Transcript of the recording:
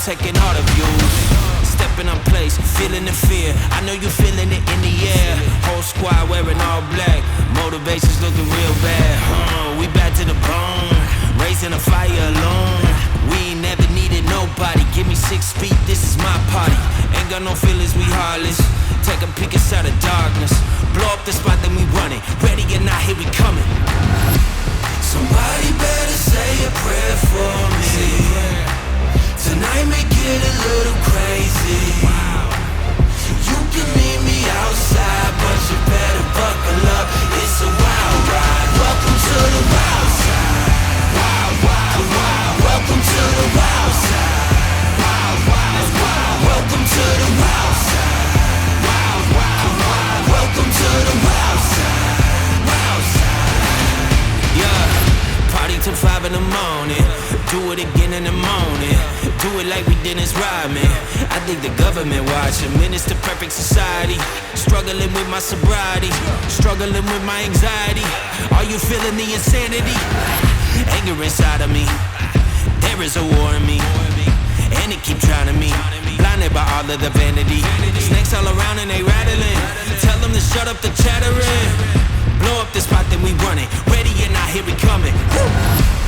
taking all the views. Stepping up place, feeling the fear. I know you feeling it in the air. Whole squad wearing all black. Motivation's looking real bad. We back to the bone. Raising a fire alone. We ain't never needed nobody. Give me 6 feet, this is my party. Ain't got no feelings, we heartless. Take a peek inside the darkness. Blow up the spot, then we run it. Ready or not, here we coming. Somebody better say a prayer for me. Tonight may get a little crazy. You can meet me outside, but you better buckle up. It's a wild ride. Welcome to the wild side. Wild, wild, wild. Welcome to the wild side. Wild, wild, wild. Welcome to the wild side. Wild, wild, wild. Welcome to the wild side. Wild side. Yeah. Party till 5 in the morning. Do it again in the morning. Do it like we did this rhyming. I think the government watching. Minister perfect society. Struggling with my sobriety. Struggling with my anxiety. Are you feeling the insanity? Anger inside of me. There is a war in me. And it keep drowning me. Blinded by all of the vanity. Snakes all around and they rattling. Tell them to shut up the chattering. Blow up the spot, then we run it. Ready or not, here we coming. Woo!